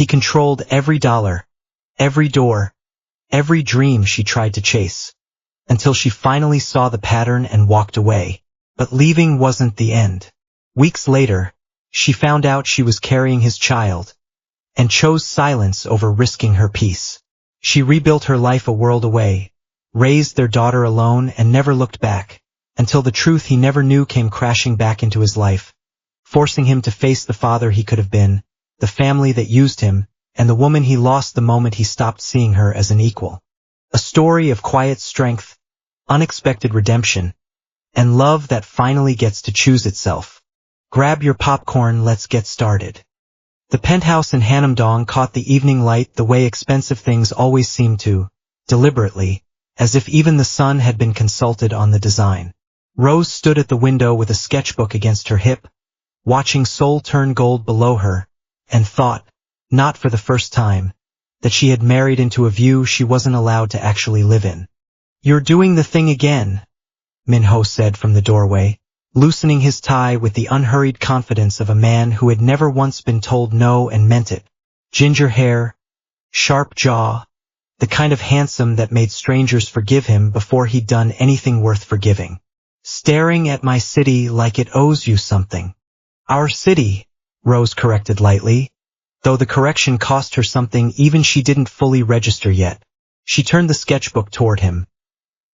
He controlled every dollar, every door, every dream she tried to chase, until she finally saw the pattern and walked away. But leaving wasn't the end. Weeks later, she found out she was carrying his child, and chose silence over risking her peace. She rebuilt her life a world away, raised their daughter alone and never looked back, until the truth he never knew came crashing back into his life, forcing him to face the father he could have been, the family that used him, and the woman he lost the moment he stopped seeing her as an equal. A story of quiet strength, unexpected redemption, and love that finally gets to choose itself. Grab your popcorn, let's get started. The penthouse in Hanamdong caught the evening light the way expensive things always seem to, deliberately, as if even the sun had been consulted on the design. Rose stood at the window with a sketchbook against her hip, watching Seoul turn gold below her, and thought, not for the first time, that she had married into a view she wasn't allowed to actually live in. "You're doing the thing again," Minho said from the doorway, loosening his tie with the unhurried confidence of a man who had never once been told no and meant it. Ginger hair, sharp jaw, the kind of handsome that made strangers forgive him before he'd done anything worth forgiving. "Staring at my city like it owes you something." "Our city," Rose corrected lightly, though the correction cost her something even she didn't fully register yet. She turned the sketchbook toward him.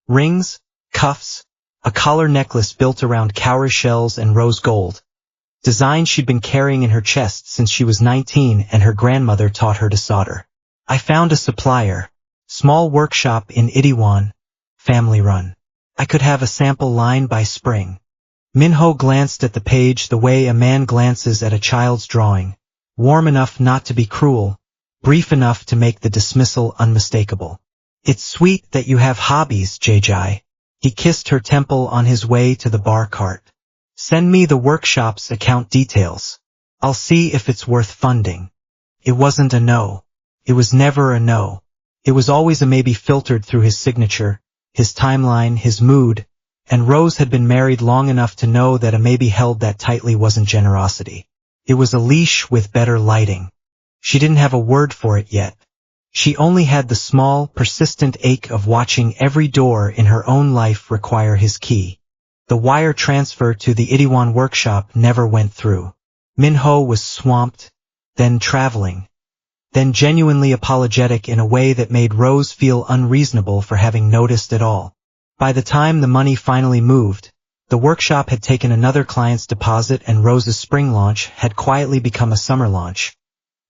Rings, cuffs, a collar necklace built around cowrie shells and rose gold. Designs she'd been carrying in her chest since she was 19 and her grandmother taught her to solder. "I found a supplier. Small workshop in Itaewon, family run. I could have a sample line by spring." Minho glanced at the page the way a man glances at a child's drawing, warm enough not to be cruel, brief enough to make the dismissal unmistakable. "It's sweet that you have hobbies, JJ. He kissed her temple on his way to the bar cart. "Send me the workshop's account details. I'll see if it's worth funding." It wasn't a no. It was never a no. It was always a maybe filtered through his signature, his timeline, his mood, and Rose had been married long enough to know that a maybe held that tightly wasn't generosity. It was a leash with better lighting. She didn't have a word for it yet. She only had the small, persistent ache of watching every door in her own life require his key. The wire transfer to the Itaewon workshop never went through. Minho was swamped, then traveling, then genuinely apologetic in a way that made Rose feel unreasonable for having noticed at all. By the time the money finally moved, the workshop had taken another client's deposit and Rose's spring launch had quietly become a summer launch,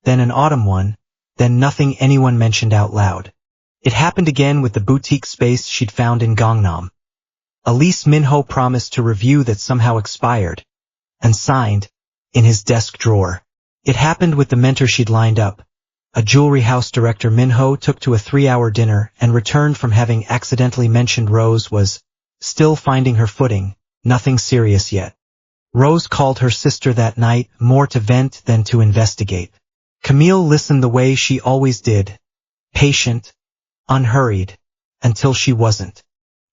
then an autumn one, then nothing anyone mentioned out loud. It happened again with the boutique space she'd found in Gangnam. A lease Minho promised to review that somehow expired, and signed, in his desk drawer. It happened with the mentor she'd lined up, a jewelry house director Minho took to a 3-hour dinner and returned from having accidentally mentioned Rose was still finding her footing, nothing serious yet. Rose called her sister that night, more to vent than to investigate. Camille listened the way she always did, patient, unhurried, until she wasn't.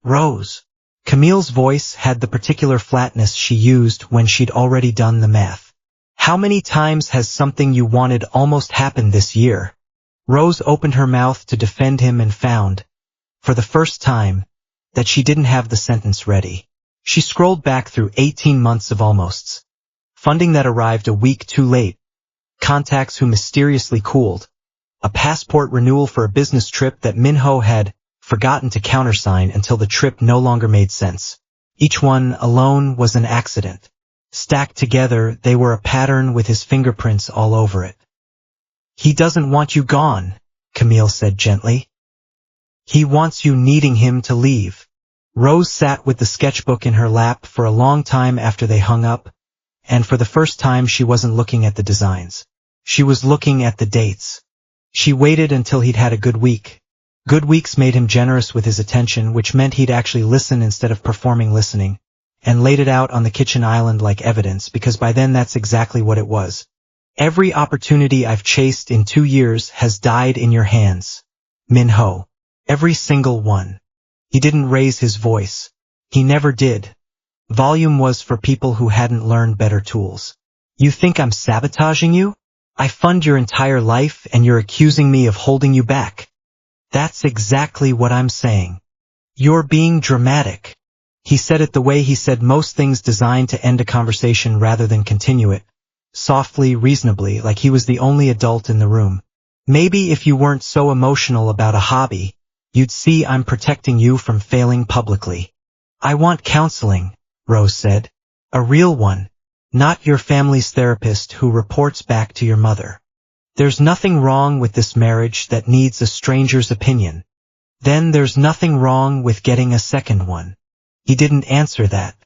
"Rose." Camille's voice had the particular flatness she used when she'd already done the math. "How many times has something you wanted almost happened this year?" Rose opened her mouth to defend him and found, for the first time, that she didn't have the sentence ready. She scrolled back through 18 months of almosts. Funding that arrived a week too late. Contacts who mysteriously cooled. A passport renewal for a business trip that Minho had forgotten to countersign until the trip no longer made sense. Each one alone was an accident. Stacked together, they were a pattern with his fingerprints all over it. "He doesn't want you gone," Camille said gently. "He wants you needing him to leave." Rose sat with the sketchbook in her lap for a long time after they hung up, and for the first time she wasn't looking at the designs. She was looking at the dates. She waited until he'd had a good week. Good weeks made him generous with his attention, which meant he'd actually listen instead of performing listening, and laid it out on the kitchen island like evidence, because by then that's exactly what it was. "Every opportunity I've chased in 2 years has died in your hands, Minho. Every single one." He didn't raise his voice. He never did. Volume was for people who hadn't learned better tools. "You think I'm sabotaging you?" I fund your entire life and you're accusing me of holding you back. That's exactly what I'm saying. You're being dramatic. He said it the way he said most things designed to end a conversation rather than continue it, softly, reasonably, like he was the only adult in the room. Maybe if you weren't so emotional about a hobby, you'd see I'm protecting you from failing publicly. I want counseling, Rose said. A real one, not your family's therapist who reports back to your mother. There's nothing wrong with this marriage that needs a stranger's opinion. Then there's nothing wrong with getting a second one. He didn't answer that.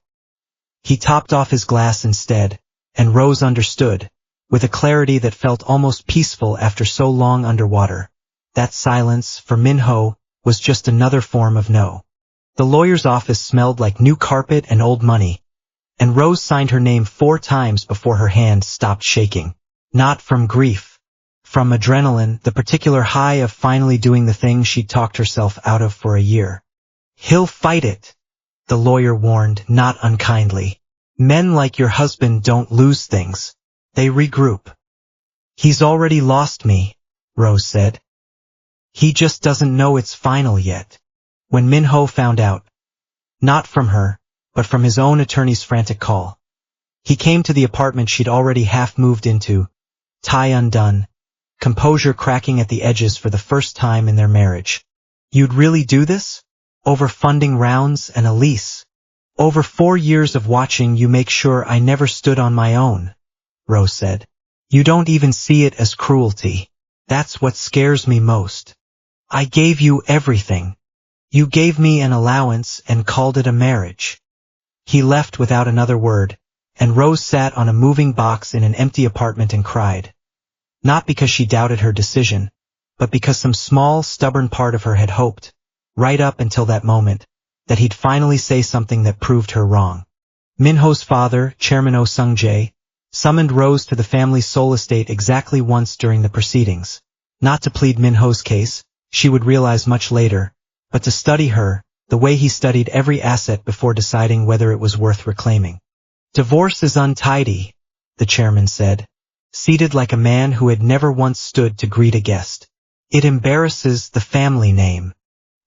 He topped off his glass instead, and Rose understood, with a clarity that felt almost peaceful after so long underwater. That silence, for Minho, was just another form of no. The lawyer's office smelled like new carpet and old money, and Rose signed her name 4 times before her hand stopped shaking. Not from grief. From adrenaline, the particular high of finally doing the thing she'd talked herself out of for a year. He'll fight it, the lawyer warned, not unkindly. Men like your husband don't lose things. They regroup. He's already lost me, Rose said. He just doesn't know it's final yet. When Minho found out, not from her, but from his own attorney's frantic call, he came to the apartment she'd already half moved into, tie undone, composure cracking at the edges for the first time in their marriage. You'd really do this? Over funding rounds and a lease? Over 4 years of watching you make sure I never stood on my own, Rose said. You don't even see it as cruelty. That's what scares me most. I gave you everything. You gave me an allowance and called it a marriage. He left without another word, and Rose sat on a moving box in an empty apartment and cried. Not because she doubted her decision, but because some small, stubborn part of her had hoped, right up until that moment, that he'd finally say something that proved her wrong. Minho's father, Chairman Oh Sung-jae, summoned Rose to the family's sole estate exactly once during the proceedings, not to plead Minho's case, she would realize much later, but to study her, the way he studied every asset before deciding whether it was worth reclaiming. Divorce is untidy, the chairman said, seated like a man who had never once stood to greet a guest. It embarrasses the family name.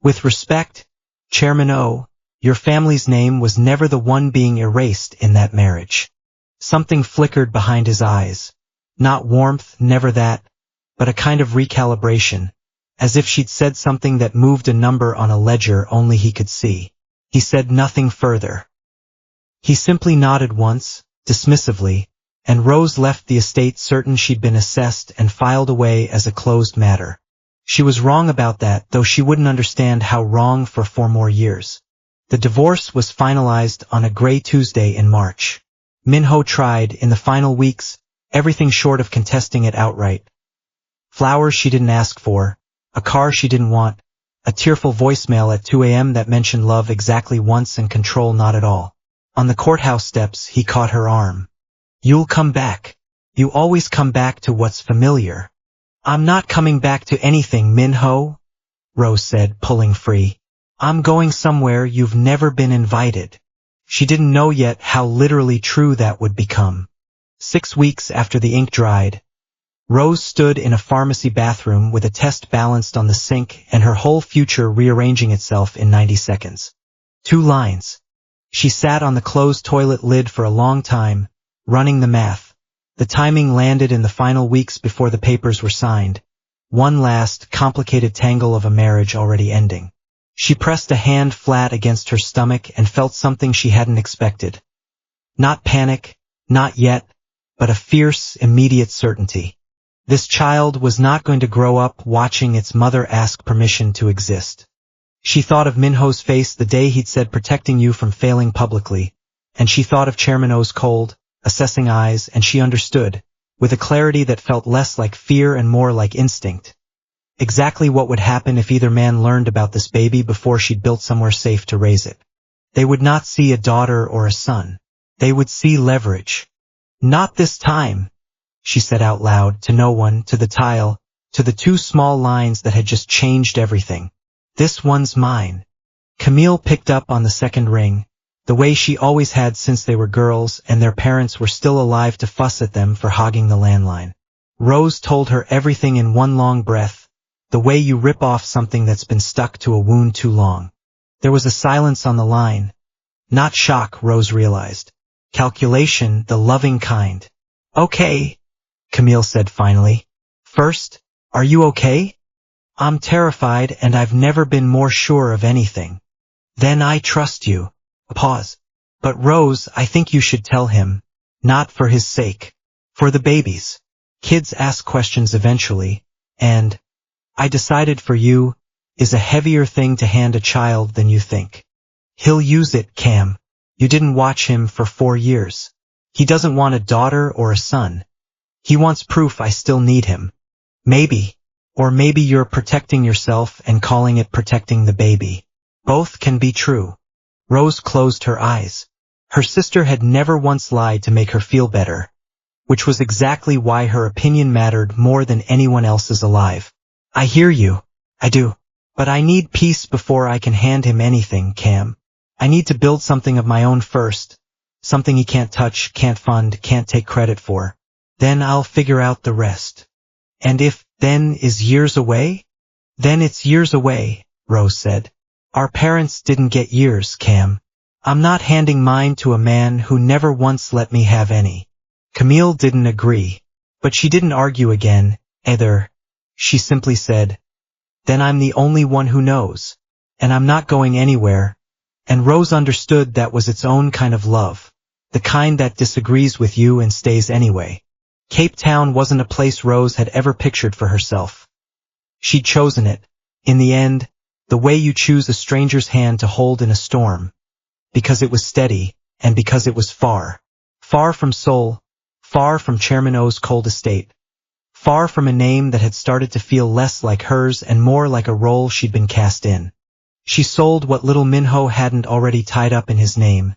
With respect, Chairman Oh, your family's name was never the one being erased in that marriage. Something flickered behind his eyes. Not warmth, never that, but a kind of recalibration, as if she'd said something that moved a number on a ledger only he could see. He said nothing further. He simply nodded once, dismissively, and Rose left the estate certain she'd been assessed and filed away as a closed matter. She was wrong about that, though she wouldn't understand how wrong for 4 more years. The divorce was finalized on a gray Tuesday in March. Minho tried, in the final weeks, everything short of contesting it outright. Flowers she didn't ask for, a car she didn't want, a tearful voicemail at 2 a.m. that mentioned love exactly once and control not at all. On the courthouse steps, he caught her arm. You'll come back. You always come back to what's familiar. I'm not coming back to anything, Minho, Rose said, pulling free. I'm going somewhere you've never been invited. She didn't know yet how literally true that would become. 6 weeks after the ink dried, Rose stood in a pharmacy bathroom with a test balanced on the sink and her whole future rearranging itself in 90 seconds. 2 lines. She sat on the closed toilet lid for a long time, running the math. The timing landed in the final weeks before the papers were signed. One last, complicated tangle of a marriage already ending. She pressed a hand flat against her stomach and felt something she hadn't expected. Not panic, not yet, but a fierce, immediate certainty. This child was not going to grow up watching its mother ask permission to exist. She thought of Minho's face the day he'd said protecting you from failing publicly, and she thought of Chairman Oh's cold, assessing eyes, and she understood, with a clarity that felt less like fear and more like instinct, exactly what would happen if either man learned about this baby before she'd built somewhere safe to raise it. They would not see a daughter or a son. They would see leverage. Not this time, she said out loud, to no one, to the tile, to the 2 small lines that had just changed everything. This one's mine. Camille picked up on the second ring, the way she always had since they were girls and their parents were still alive to fuss at them for hogging the landline. Rose told her everything in one long breath, the way you rip off something that's been stuck to a wound too long. There was a silence on the line. Not shock, Rose realized. Calculation, the loving kind. Okay, Camille said finally. First, are you okay? I'm terrified and I've never been more sure of anything. Then I trust you. A pause. But Rose, I think you should tell him. Not for his sake. For the baby's. Kids ask questions eventually, and I decided for you is a heavier thing to hand a child than you think. He'll use it, Cam. You didn't watch him for 4 years. He doesn't want a daughter or a son. He wants proof I still need him. Maybe. Or maybe you're protecting yourself and calling it protecting the baby. Both can be true. Rose closed her eyes. Her sister had never once lied to make her feel better, which was exactly why her opinion mattered more than anyone else's alive. I hear you. I do. But I need peace before I can hand him anything, Cam. I need to build something of my own first. Something he can't touch, can't fund, can't take credit for. Then I'll figure out the rest. And if then is years away? Then it's years away, Rose said. Our parents didn't get years, Cam. I'm not handing mine to a man who never once let me have any. Camille didn't agree, but she didn't argue again, either. She simply said, then I'm the only one who knows, and I'm not going anywhere. And Rose understood that was its own kind of love, the kind that disagrees with you and stays anyway. Cape Town wasn't a place Rose had ever pictured for herself. She'd chosen it, in the end, the way you choose a stranger's hand to hold in a storm. Because it was steady, and because it was far. Far from Seoul, far from Chairman O's cold estate. Far from a name that had started to feel less like hers and more like a role she'd been cast in. She sold what little Minho hadn't already tied up in his name,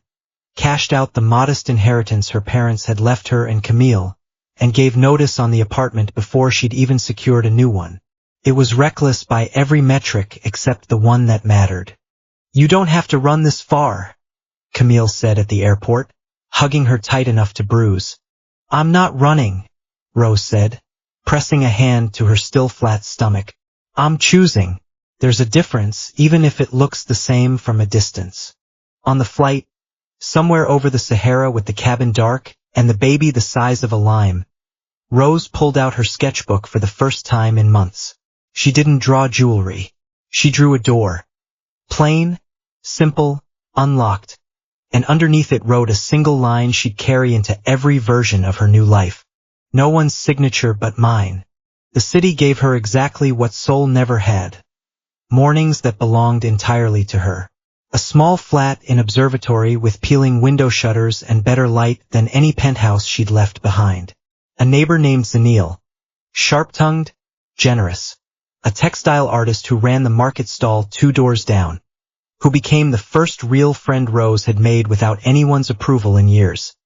cashed out the modest inheritance her parents had left her and Camille, and gave notice on the apartment before she'd even secured a new one. It was reckless by every metric except the one that mattered. You don't have to run this far, Camille said at the airport, hugging her tight enough to bruise. I'm not running, Rose said, pressing a hand to her still flat stomach. I'm choosing. There's a difference, even if it looks the same from a distance. On the flight, somewhere over the Sahara with the cabin dark and the baby the size of a lime, Rose pulled out her sketchbook for the first time in months. She didn't draw jewelry. She drew a door. Plain, simple, unlocked, and underneath it wrote a single line she'd carry into every version of her new life. No one's signature but mine. The city gave her exactly what Seoul never had. Mornings that belonged entirely to her. A small flat in Observatory with peeling window shutters and better light than any penthouse she'd left behind. A neighbor named Zanil. Sharp-tongued, generous. A textile artist who ran the market stall 2 doors down. Who became the first real friend Rose had made without anyone's approval in years.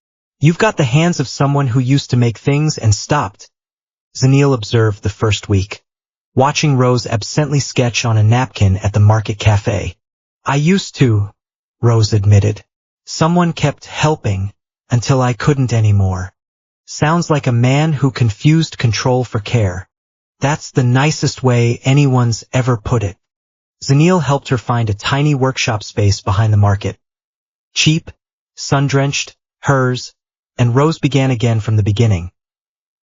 You've got the hands of someone who used to make things and stopped, Zanil observed the first week, watching Rose absently sketch on a napkin at the market cafe. I used to, Rose admitted. Someone kept helping, until I couldn't anymore. Sounds like a man who confused control for care. That's the nicest way anyone's ever put it. Zanil helped her find a tiny workshop space behind the market. Cheap, sun-drenched, hers, and Rose began again from the beginning.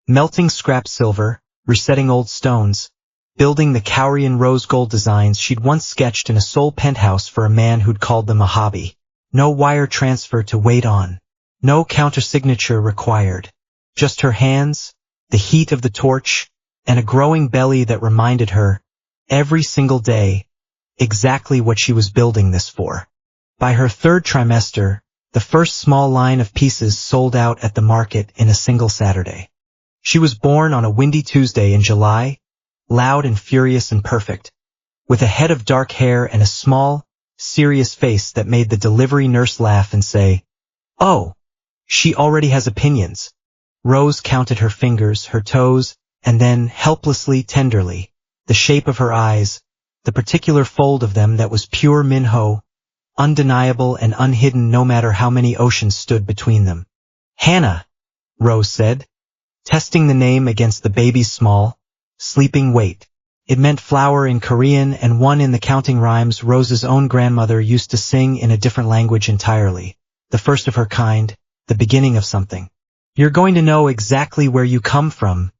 Melting scrap silver, resetting old stones, building the Cowrian rose gold designs she'd once sketched in a Seoul penthouse for a man who'd called them a hobby. No wire transfer to wait on. No countersignature required. Just her hands, the heat of the torch, and a growing belly that reminded her, every single day, exactly what she was building this for. By her 3rd trimester, the first small line of pieces sold out at the market in a single Saturday. She was born on a windy Tuesday in July, loud and furious and perfect, with a head of dark hair and a small, serious face that made the delivery nurse laugh and say, "Oh, she already has opinions." Rose counted her fingers, her toes, and then, helplessly, tenderly, the shape of her eyes, the particular fold of them that was pure Minho, undeniable and unhidden no matter how many oceans stood between them. "Hannah," Rose said, testing the name against the baby's small, sleeping weight. It meant flower in Korean and one in the counting rhymes Rose's own grandmother used to sing in a different language entirely, the first of her kind, the beginning of something. "You're going to know exactly where you come from,"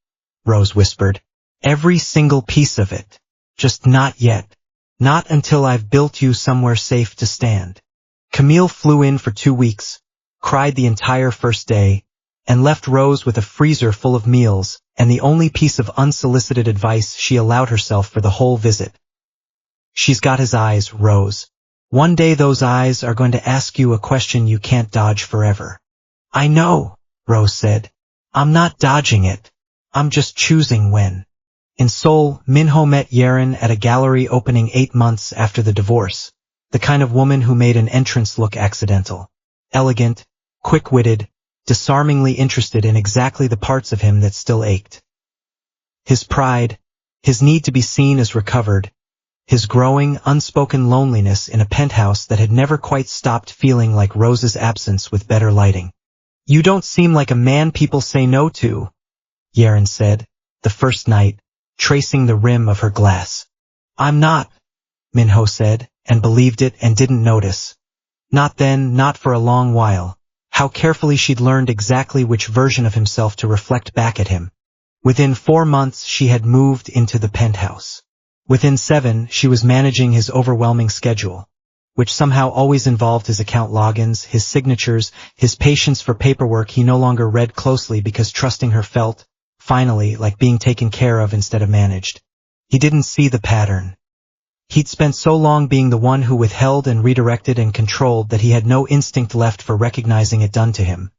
Rose whispered. "Every single piece of it. Just not yet. Not until I've built you somewhere safe to stand." Camille flew in for 2 weeks, cried the entire first day, and left Rose with a freezer full of meals and the only piece of unsolicited advice she allowed herself for the whole visit. "She's got his eyes, Rose. One day those eyes are going to ask you a question you can't dodge forever." "I know," Rose said. "I'm not dodging it. I'm just choosing when." In Seoul, Minho met Yerin at a gallery opening 8 months after the divorce, the kind of woman who made an entrance look accidental. Elegant, quick-witted, disarmingly interested in exactly the parts of him that still ached. His pride, his need to be seen as recovered, his growing, unspoken loneliness in a penthouse that had never quite stopped feeling like Rose's absence with better lighting. "You don't seem like a man people say no to," Yerin said, the first night, tracing the rim of her glass. "I'm not," Minho said, and believed it and didn't notice. Not then, not for a long while. How carefully she'd learned exactly which version of himself to reflect back at him. Within 4 months she had moved into the penthouse. Within 7 she was managing his overwhelming schedule, which somehow always involved his account logins, his signatures, his patience for paperwork he no longer read closely because trusting her felt, finally, like being taken care of instead of managed. He didn't see the pattern. He'd spent so long being the one who withheld and redirected and controlled that he had no instinct left for recognizing it done to him.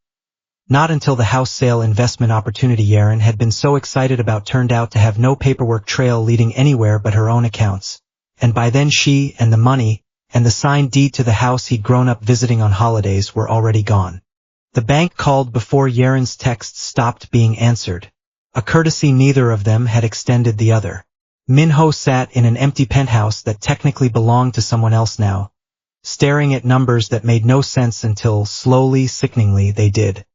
Not until the house sale investment opportunity Yerin had been so excited about turned out to have no paperwork trail leading anywhere but her own accounts, and by then she and the money and the signed deed to the house he'd grown up visiting on holidays were already gone. The bank called before Yerin's texts stopped being answered, a courtesy neither of them had extended the other. Minho sat in an empty penthouse that technically belonged to someone else now, staring at numbers that made no sense until, slowly, sickeningly, they did.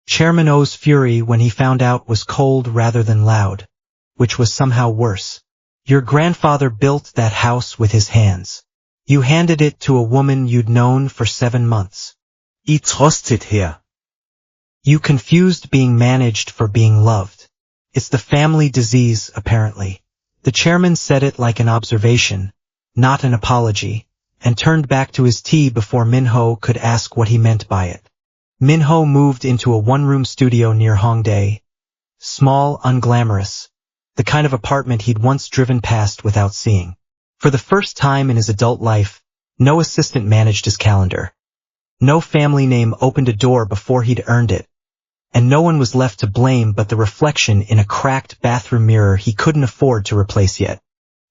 Chairman O's fury when he found out was cold rather than loud, which was somehow worse. "Your grandfather built that house with his hands. You handed it to a woman you'd known for 7 months. I trusted her." You confused being managed for being loved. It's the family disease, apparently. The chairman said it like an observation, not an apology, and turned back to his tea before Minho could ask what he meant by it. Minho moved into a one-room studio near Hongdae. Small, unglamorous. The kind of apartment he'd once driven past without seeing. For the first time in his adult life, no assistant managed his calendar. No family name opened a door before he'd earned it. And no one was left to blame but the reflection in a cracked bathroom mirror he couldn't afford to replace yet.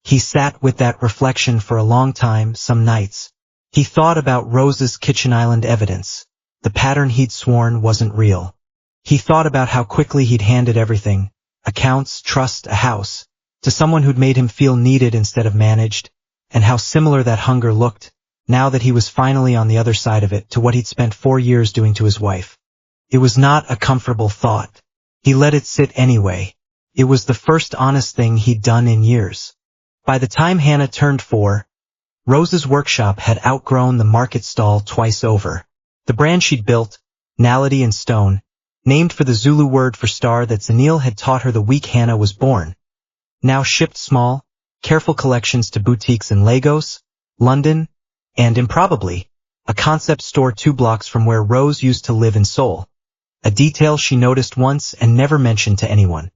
He sat with that reflection for a long time, some nights. He thought about Rose's kitchen island evidence, the pattern he'd sworn wasn't real. He thought about how quickly he'd handed everything, accounts, trust, a house, to someone who'd made him feel needed instead of managed, and how similar that hunger looked, now that he was finally on the other side of it, to what he'd spent 4 years doing to his wife. It was not a comfortable thought. He let it sit anyway. It was the first honest thing he'd done in years. By the time Hannah turned 4, Rose's workshop had outgrown the market stall twice over. The brand she'd built, Nality and Stone, named for the Zulu word for star that Zanil had taught her the week Hannah was born, now shipped small, careful collections to boutiques in Lagos, London, and improbably, a concept store 2 blocks from where Rose used to live in Seoul. A detail she noticed once and never mentioned to anyone.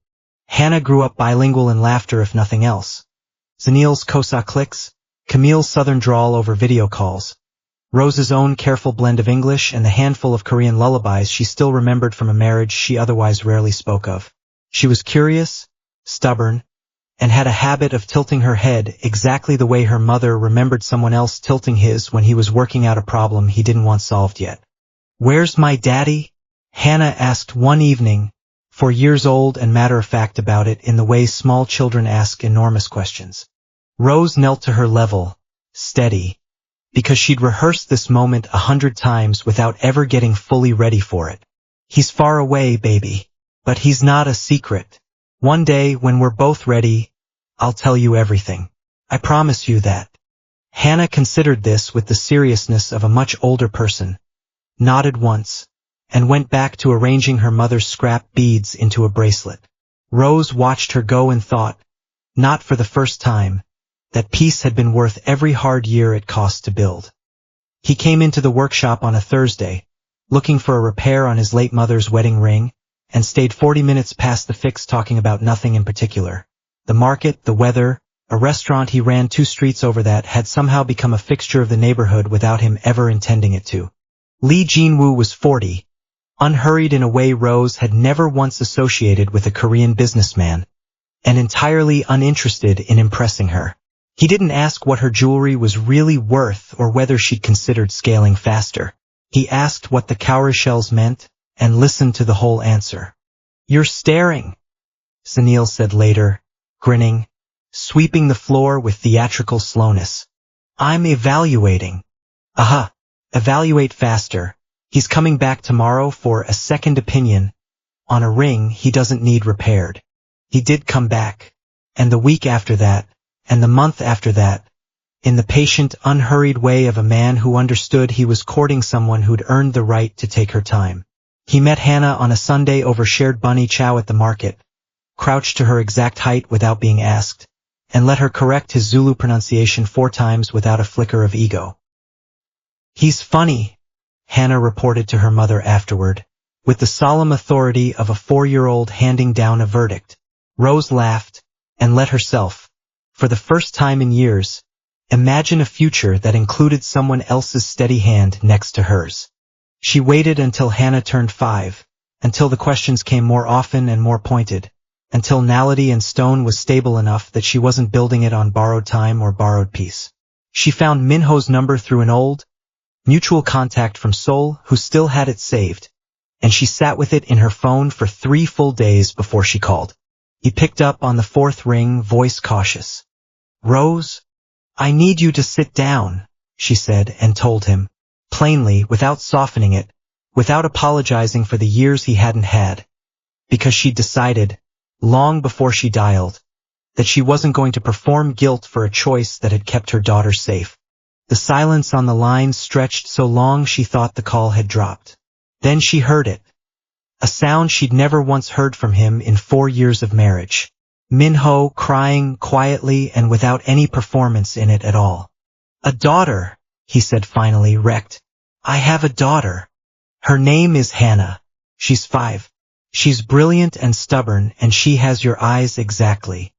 Hannah grew up bilingual in laughter if nothing else. Zanil's kosa clicks, Camille's southern drawl over video calls, Rose's own careful blend of English and the handful of Korean lullabies she still remembered from a marriage she otherwise rarely spoke of. She was curious, stubborn, and had a habit of tilting her head exactly the way her mother remembered someone else tilting his when he was working out a problem he didn't want solved yet. "Where's my daddy?" Hannah asked one evening, 4 years old and matter-of-fact about it in the way small children ask enormous questions. Rose knelt to her level, steady, because she'd rehearsed this moment 100 times without ever getting fully ready for it. "He's far away, baby, But he's not a secret. One day, when we're both ready, I'll tell you everything. I promise you that. Hannah considered this with the seriousness of a much older person, nodded once, and went back to arranging her mother's scrap beads into a bracelet. Rose watched her go and thought, not for the first time, that peace had been worth every hard year it cost to build. He came into the workshop on a Thursday, looking for a repair on his late mother's wedding ring, and stayed 40 minutes past the fix talking about nothing in particular. The market, the weather, a restaurant he ran 2 streets over that had somehow become a fixture of the neighborhood without him ever intending it to. Lee Jin-woo was 40, unhurried in a way Rose had never once associated with a Korean businessman, and entirely uninterested in impressing her. He didn't ask what her jewelry was really worth or whether she'd considered scaling faster. He asked what the cowrie shells meant, and listened to the whole answer. "You're staring," Sunil said later, grinning, sweeping the floor with theatrical slowness. "I'm evaluating." "Aha, evaluate faster. He's coming back tomorrow for a second opinion on a ring he doesn't need repaired." He did come back, and the week after that, and the month after that, in the patient, unhurried way of a man who understood he was courting someone who'd earned the right to take her time. He met Hannah on a Sunday over shared bunny chow at the market, crouched to her exact height without being asked, and let her correct his Zulu pronunciation 4 times without a flicker of ego. "He's funny," Hannah reported to her mother afterward, with the solemn authority of a 4-year-old handing down a verdict. Rose laughed, and let herself, for the first time in years, imagine a future that included someone else's steady hand next to hers. She waited until Hannah turned 5, until the questions came more often and more pointed, until Nality and Stone was stable enough that she wasn't building it on borrowed time or borrowed peace. She found Minho's number through an old, mutual contact from Seoul who still had it saved, and she sat with it in her phone for 3 full days before she called. He picked up on the 4th ring, voice cautious. "Rose, I need you to sit down," she said, and told him, plainly, without softening it, without apologizing for the years he hadn't had, because she'd decided, long before she dialed, that she wasn't going to perform guilt for a choice that had kept her daughter safe. The silence on the line stretched so long she thought the call had dropped. Then she heard it. A sound she'd never once heard from him in 4 years of marriage. Minho crying quietly and without any performance in it at all. "A daughter," he said finally, wrecked. "I have a daughter. Her name is Hannah. She's 5. She's brilliant and stubborn, and she has your eyes exactly.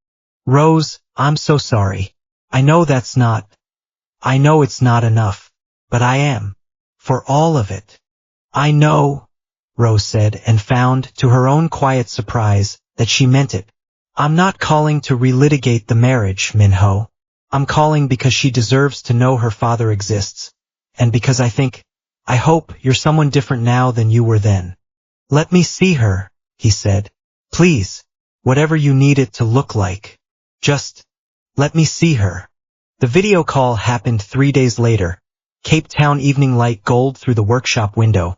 Rose, I'm so sorry. I know it's not enough, but I am. For all of it." "I know," Rose said, and found, to her own quiet surprise, that she meant it. "I'm not calling to relitigate the marriage, Minho. I'm calling because she deserves to know her father exists, and because I hope you're someone different now than you were then." "Let me see her," he said. "Please, whatever you need it to look like. Just let me see her." The video call happened 3 days later. Cape Town evening light gold through the workshop window.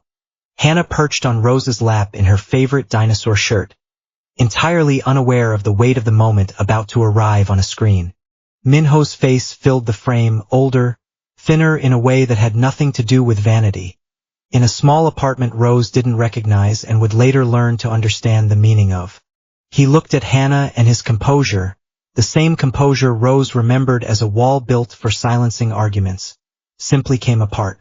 Hannah perched on Rose's lap in her favorite dinosaur shirt, entirely unaware of the weight of the moment about to arrive on a screen. Minho's face filled the frame, older, thinner in a way that had nothing to do with vanity. In a small apartment Rose didn't recognize and would later learn to understand the meaning of. He looked at Hannah, and his composure, the same composure Rose remembered as a wall built for silencing arguments, simply came apart.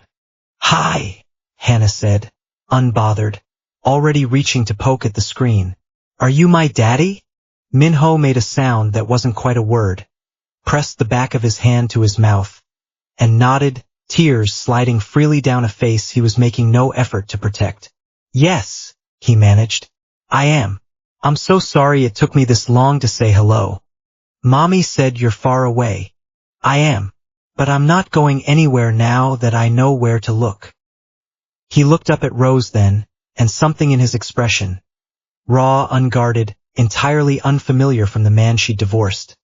"Hi," Hannah said, unbothered, already reaching to poke at the screen. "Are you my daddy?" Minho made a sound that wasn't quite a word, pressed the back of his hand to his mouth, and nodded, tears sliding freely down a face he was making no effort to protect. "Yes," he managed. "I am. I'm so sorry it took me this long to say hello. Mommy said you're far away." "I am. But I'm not going anywhere now that I know where to look." He looked up at Rose then, and something in his expression, raw, unguarded, entirely unfamiliar from the man she'd divorced,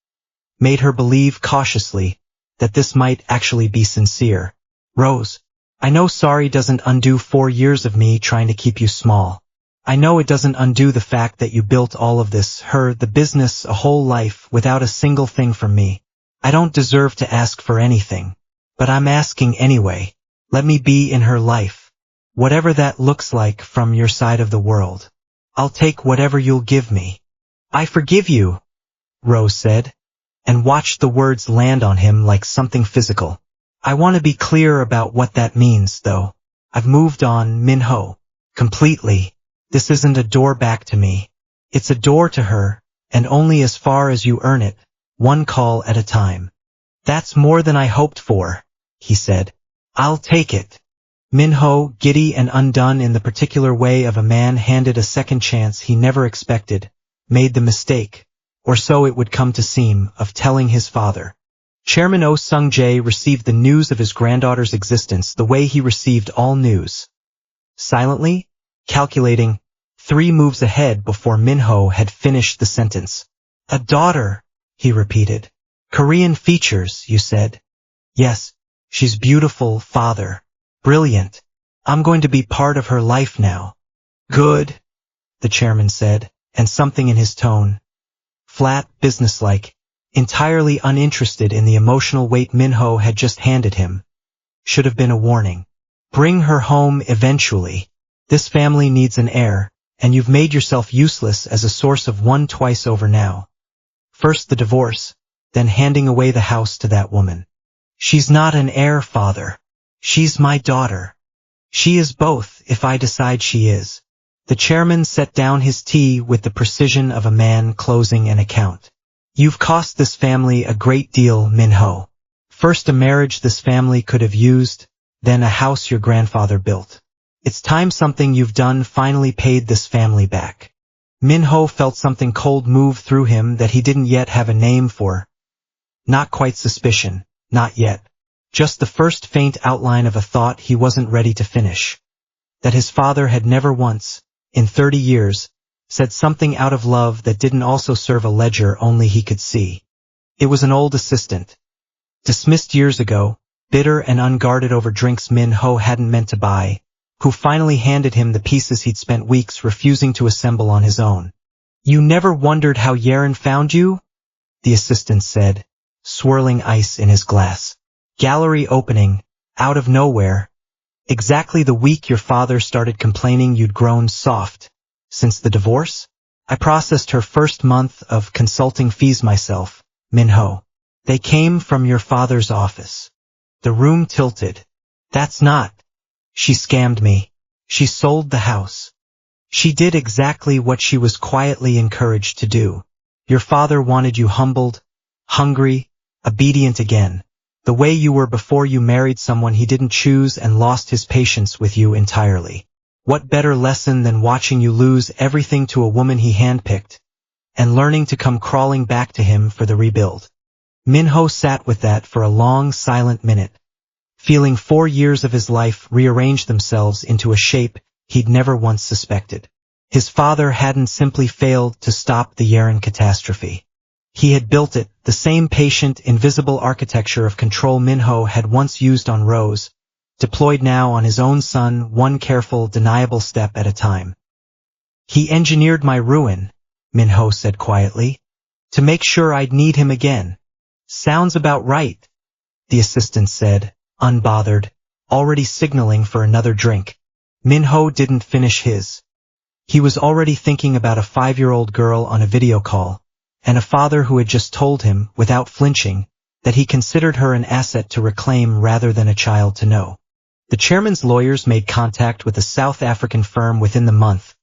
made her believe cautiously that this might actually be sincere. "Rose, I know sorry doesn't undo 4 years of me trying to keep you small. I know it doesn't undo the fact that you built all of this, the business, a whole life, without a single thing from me. I don't deserve to ask for anything. But I'm asking anyway. Let me be in her life. Whatever that looks like from your side of the world. I'll take whatever you'll give me. I forgive you, Rose said, and watched the words land on him like something physical. I want to be clear about what that means, though. I've moved on, Min-ho. Completely. This isn't a door back to me. It's a door to her, and only as far as you earn it, one call at a time. That's more than I hoped for, he said. I'll take it. Min-ho, giddy and undone in the particular way of a man handed a second chance he never expected, made the mistake, or so it would come to seem, of telling his father. Chairman Oh Sung-jae received the news of his granddaughter's existence the way he received all news. Silently, calculating, 3 moves ahead before Min-ho had finished the sentence. A daughter, he repeated. Korean features, you said. Yes, she's beautiful, father. Brilliant. I'm going to be part of her life now. Good, the chairman said, and something in his tone, flat, businesslike, entirely uninterested in the emotional weight Min-ho had just handed him, should have been a warning. Bring her home eventually. This family needs an heir, and you've made yourself useless as a source of one twice over now. First the divorce, then handing away the house to that woman. She's not an heir, father. She's my daughter. She is both, if I decide she is. The chairman set down his tea with the precision of a man closing an account. You've cost this family a great deal, Min-ho. First a marriage this family could have used, then a house your grandfather built. It's time something you've done finally paid this family back. Min-ho felt something cold move through him that he didn't yet have a name for. Not quite suspicion, not yet. Just the first faint outline of a thought he wasn't ready to finish. That his father had never once, in 30 years, said something out of love that didn't also serve a ledger only he could see. It was an old assistant. Dismissed years ago, bitter and unguarded over drinks Min-ho hadn't meant to buy, who finally handed him the pieces he'd spent weeks refusing to assemble on his own. You never wondered how Yaren found you? The assistant said, swirling ice in his glass. Gallery opening, out of nowhere. Exactly the week your father started complaining you'd grown soft. Since the divorce? I processed her first month of consulting fees myself, Min-ho. They came from your father's office. The room tilted. That's not. She scammed me. She sold the house. She did exactly what she was quietly encouraged to do. Your father wanted you humbled, hungry, obedient again. The way you were before you married someone he didn't choose and lost his patience with you entirely. What better lesson than watching you lose everything to a woman he handpicked, and learning to come crawling back to him for the rebuild. Min-ho sat with that for a long, silent minute, feeling 4 years of his life rearrange themselves into a shape he'd never once suspected. His father hadn't simply failed to stop the Yaren catastrophe. He had built it, the same patient, invisible architecture of control Min-ho had once used on Rose, deployed now on his own son, one careful, deniable step at a time. He engineered my ruin, Min-ho said quietly, to make sure I'd need him again. Sounds about right, the assistant said, unbothered, already signaling for another drink. Min-ho didn't finish his. He was already thinking about a 5-year-old girl on a video call, and a father who had just told him, without flinching, that he considered her an asset to reclaim rather than a child to know. The chairman's lawyers made contact with a South African firm within the month.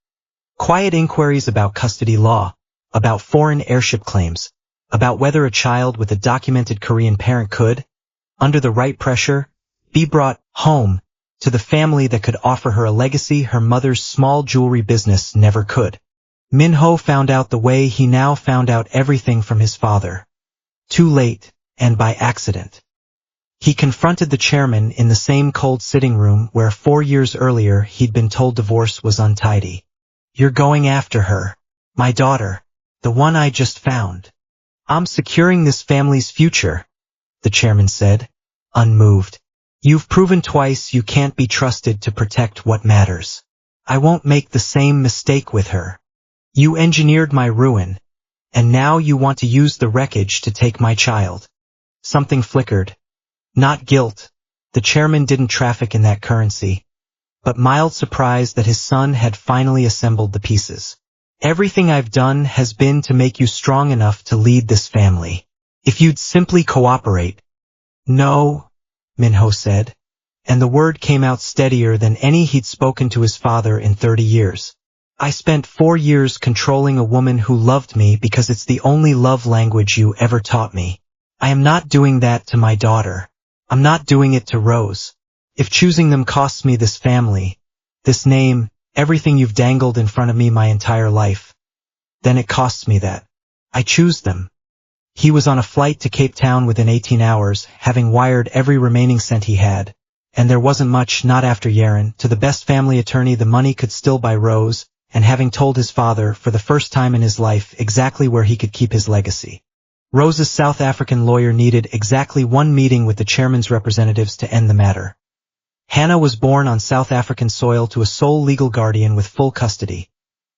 Quiet inquiries about custody law, about foreign heirship claims, about whether a child with a documented Korean parent could, under the right pressure, be brought home to the family that could offer her a legacy her mother's small jewelry business never could. Min-ho found out the way he now found out everything from his father. Too late, and by accident. He confronted the chairman in the same cold sitting room where 4 years earlier he'd been told divorce was untidy. You're going after her, my daughter, the one I just found. I'm securing this family's future, the chairman said, unmoved. You've proven twice you can't be trusted to protect what matters. I won't make the same mistake with her. You engineered my ruin, and now you want to use the wreckage to take my child. Something flickered. Not guilt. The chairman didn't traffic in that currency, but mild surprise that his son had finally assembled the pieces. Everything I've done has been to make you strong enough to lead this family. If you'd simply cooperate. No, Minho said, and the word came out steadier than any he'd spoken to his father in 30 years. I spent 4 years controlling a woman who loved me because it's the only love language you ever taught me. I am not doing that to my daughter. I'm not doing it to Rose. If choosing them costs me this family, this name, everything you've dangled in front of me my entire life, then it costs me that. I choose them. He was on a flight to Cape Town within 18 hours, having wired every remaining cent he had, and there wasn't much, not after Yaren, to the best family attorney the money could still buy Rose, and having told his father, for the first time in his life, exactly where he could keep his legacy. Rose's South African lawyer needed exactly one meeting with the chairman's representatives to end the matter. Hannah was born on South African soil to a sole legal guardian with full custody.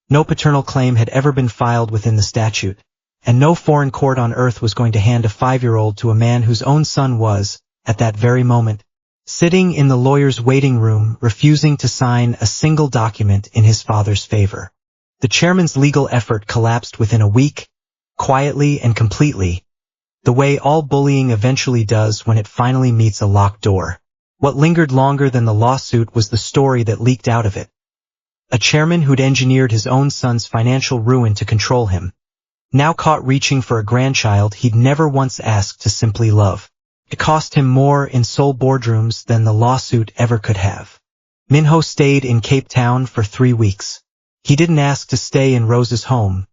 No paternal claim had ever been filed within the statute, and no foreign court on earth was going to hand a 5-year-old to a man whose own son was, at that very moment, sitting in the lawyer's waiting room, refusing to sign a single document in his father's favor. The chairman's legal effort collapsed within a week, quietly and completely, the way all bullying eventually does when it finally meets a locked door. What lingered longer than the lawsuit was the story that leaked out of it. A chairman who'd engineered his own son's financial ruin to control him, now caught reaching for a grandchild he'd never once asked to simply love. It cost him more in Seoul boardrooms than the lawsuit ever could have. Minho stayed in Cape Town for 3 weeks. He didn't ask to stay in Rose's home,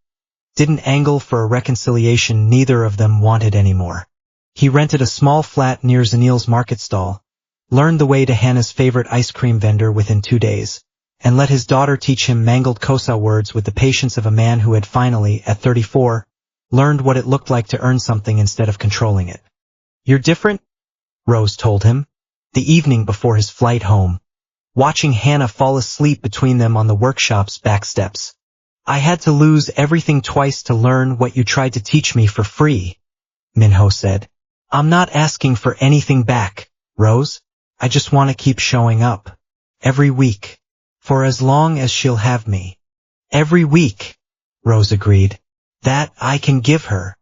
didn't angle for a reconciliation neither of them wanted anymore. He rented a small flat near Zanil's market stall, learned the way to Hannah's favorite ice cream vendor within 2 days, and let his daughter teach him mangled Kosa words with the patience of a man who had finally, at 34, learned what it looked like to earn something instead of controlling it. You're different, Rose told him, the evening before his flight home, watching Hannah fall asleep between them on the workshop's back steps. I had to lose everything twice to learn what you tried to teach me for free, Minho said. I'm not asking for anything back, Rose. I just want to keep showing up. Every week. For as long as she'll have me. Every week, Rose agreed. That I can give her.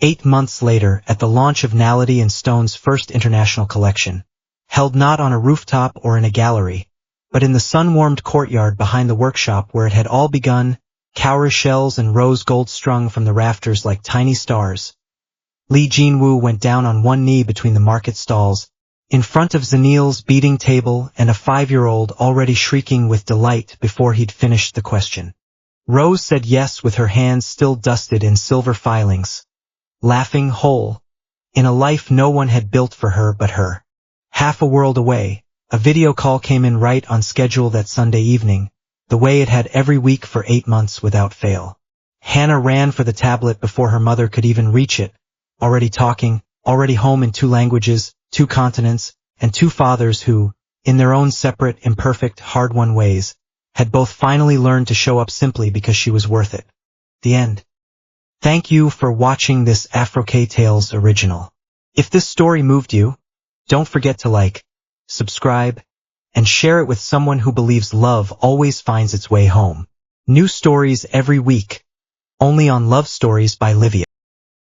8 months later, at the launch of Naledi and Stone's first international collection, held not on a rooftop or in a gallery, but in the sun-warmed courtyard behind the workshop where it had all begun, cowrie shells and rose gold strung from the rafters like tiny stars. Lee Jinwoo went down on one knee between the market stalls, in front of Zanil's beating table and a 5-year-old already shrieking with delight before he'd finished the question. Rose said yes with her hands still dusted in silver filings, laughing whole, in a life no one had built for her but her. Half a world away, a video call came in right on schedule that Sunday evening, the way it had every week for 8 months without fail. Hannah ran for the tablet before her mother could even reach it, already talking, already home in 2 languages, 2 continents, and 2 fathers who, in their own separate, imperfect, hard-won ways, had both finally learned to show up simply because she was worth it. The end. Thank you for watching this Afro-K Tales original. If this story moved you, don't forget to like, subscribe, and share it with someone who believes love always finds its way home. New stories every week, only on Love Stories by Livia.